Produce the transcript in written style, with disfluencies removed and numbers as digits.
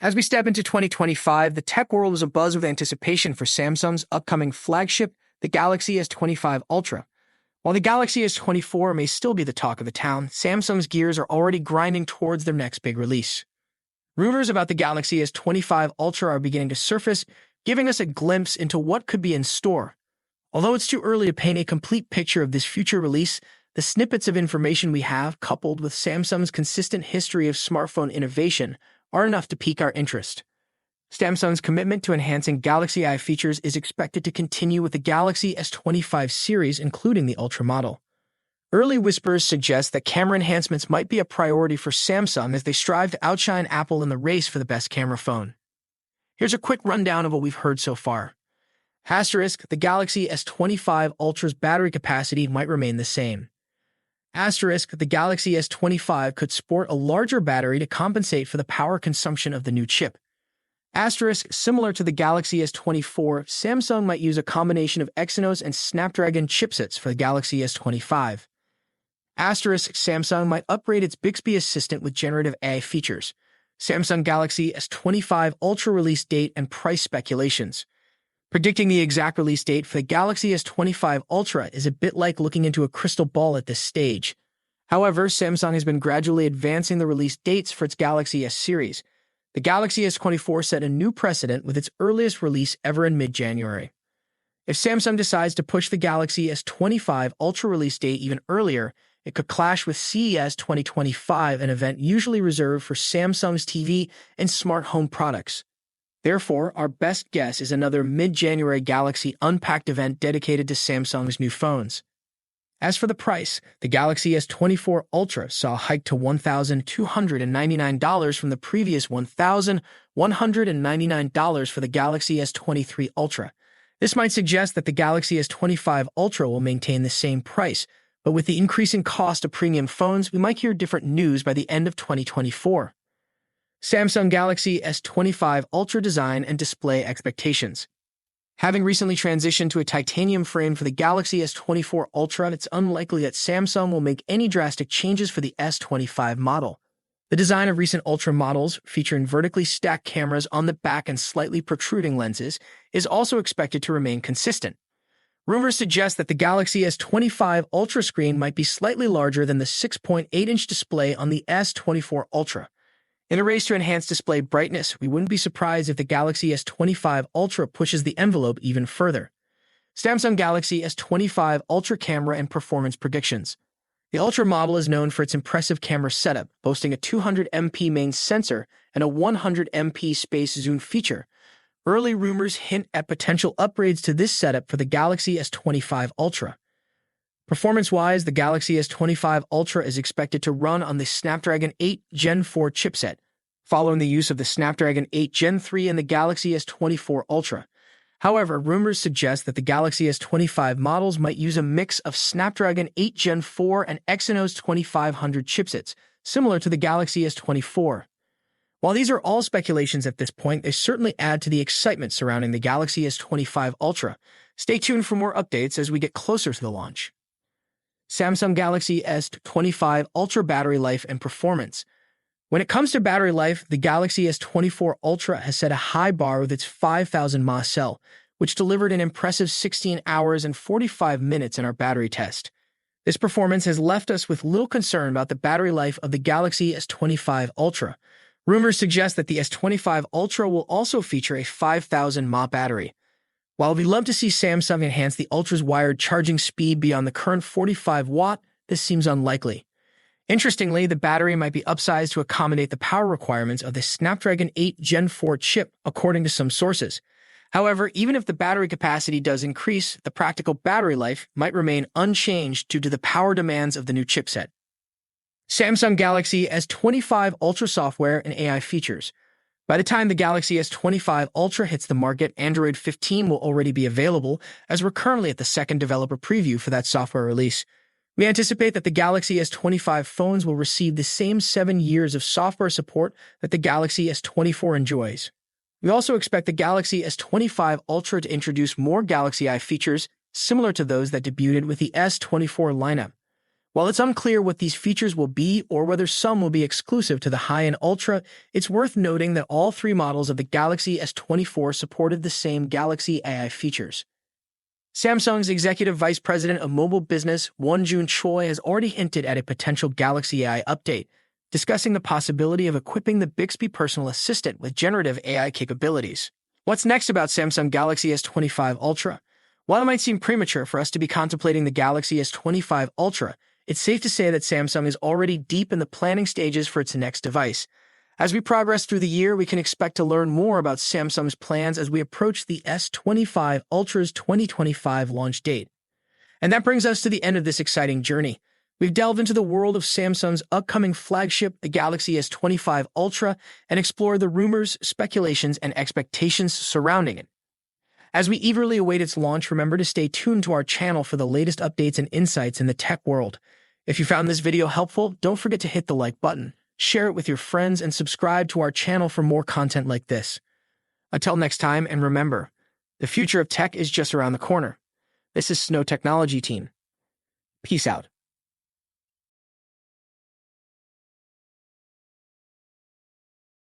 As we step into 2025, the tech world is abuzz with anticipation for Samsung's upcoming flagship, the Galaxy S25 Ultra. While the Galaxy S24 may still be the talk of the town, Samsung's gears are already grinding towards their next big release. Rumors about the Galaxy S25 Ultra are beginning to surface, giving us a glimpse into what could be in store. Although it's too early to paint a complete picture of this future release, the snippets of information we have, coupled with Samsung's consistent history of smartphone innovation, are enough to pique our interest. Samsung's commitment to enhancing Galaxy AI features is expected to continue with the Galaxy S25 series, including the Ultra model. Early whispers suggest that camera enhancements might be a priority for Samsung as they strive to outshine Apple in the race for the best camera phone. Here's a quick rundown of what we've heard so far. The Galaxy S25 Ultra's battery capacity might remain the same. The Galaxy S25 could sport a larger battery to compensate for the power consumption of the new chip. Similar to the Galaxy S24, Samsung might use a combination of Exynos and Snapdragon chipsets for the Galaxy S25. Samsung might upgrade its Bixby Assistant with generative AI features. Samsung Galaxy S25 Ultra release date and price speculations. Predicting the exact release date for the Galaxy S25 Ultra is a bit like looking into a crystal ball at this stage. However, Samsung has been gradually advancing the release dates for its Galaxy S series. The Galaxy S24 set a new precedent with its earliest release ever in mid-January. If Samsung decides to push the Galaxy S25 Ultra release date even earlier, it could clash with CES 2025, an event usually reserved for Samsung's TV and smart home products. Therefore, our best guess is another mid-January Galaxy Unpacked event dedicated to Samsung's new phones. As for the price, the Galaxy S24 Ultra saw a hike to $1,299 from the previous $1,199 for the Galaxy S23 Ultra. This might suggest that the Galaxy S25 Ultra will maintain the same price, but with the increasing cost of premium phones, we might hear different news by the end of 2024. Samsung Galaxy S25 Ultra design and display expectations. Having recently transitioned to a titanium frame for the Galaxy S24 Ultra, it's unlikely that Samsung will make any drastic changes for the S25 model. The design of recent Ultra models, featuring vertically stacked cameras on the back and slightly protruding lenses, is also expected to remain consistent. Rumors suggest that the Galaxy S25 Ultra screen might be slightly larger than the 6.8-inch display on the S24 Ultra. In a race to enhance display brightness, we wouldn't be surprised if the Galaxy S25 Ultra pushes the envelope even further. Samsung Galaxy S25 Ultra camera and performance predictions. The Ultra model is known for its impressive camera setup, boasting a 200MP main sensor and a 100MP space zoom feature. Early rumors hint at potential upgrades to this setup for the Galaxy S25 Ultra. Performance-wise, the Galaxy S25 Ultra is expected to run on the Snapdragon 8 Gen 4 chipset, following the use of the Snapdragon 8 Gen 3 in the Galaxy S24 Ultra. However, rumors suggest that the Galaxy S25 models might use a mix of Snapdragon 8 Gen 4 and Exynos 2500 chipsets, similar to the Galaxy S24. While these are all speculations at this point, they certainly add to the excitement surrounding the Galaxy S25 Ultra. Stay tuned for more updates as we get closer to the launch. Samsung Galaxy S25 Ultra battery life and performance. When it comes to battery life, the Galaxy S24 Ultra has set a high bar with its 5000 mAh cell, which delivered an impressive 16 hours and 45 minutes in our battery test. This performance has left us with little concern about the battery life of the Galaxy S25 Ultra. Rumors suggest that the S25 Ultra will also feature a 5000 mAh battery. While we'd love to see Samsung enhance the Ultra's wired charging speed beyond the current 45-watt, this seems unlikely. Interestingly, the battery might be upsized to accommodate the power requirements of the Snapdragon 8 Gen 4 chip, according to some sources. However, even if the battery capacity does increase, the practical battery life might remain unchanged due to the power demands of the new chipset. Samsung Galaxy S25 Ultra software and AI features. By the time the Galaxy S25 Ultra hits the market, Android 15 will already be available, as we're currently at the second developer preview for that software release. We anticipate that the Galaxy S25 phones will receive the same 7 years of software support that the Galaxy S24 enjoys. We also expect the Galaxy S25 Ultra to introduce more Galaxy AI features, similar to those that debuted with the S24 lineup. While it's unclear what these features will be or whether some will be exclusive to the high-end Ultra, it's worth noting that all three models of the Galaxy S24 supported the same Galaxy AI features. Samsung's Executive Vice President of Mobile Business, Wonjun Choi, has already hinted at a potential Galaxy AI update, discussing the possibility of equipping the Bixby personal assistant with generative AI capabilities. What's next about Samsung Galaxy S25 Ultra? While it might seem premature for us to be contemplating the Galaxy S25 Ultra, it's safe to say that Samsung is already deep in the planning stages for its next device. As we progress through the year, we can expect to learn more about Samsung's plans as we approach the S25 Ultra's 2025 launch date. And that brings us to the end of this exciting journey. We've delved into the world of Samsung's upcoming flagship, the Galaxy S25 Ultra, and explored the rumors, speculations, and expectations surrounding it. As we eagerly await its launch, remember to stay tuned to our channel for the latest updates and insights in the tech world. If you found this video helpful, don't forget to hit the like button, share it with your friends, and subscribe to our channel for more content like this. Until next time, and remember, the future of tech is just around the corner. This is Snow Technology Team. Peace out.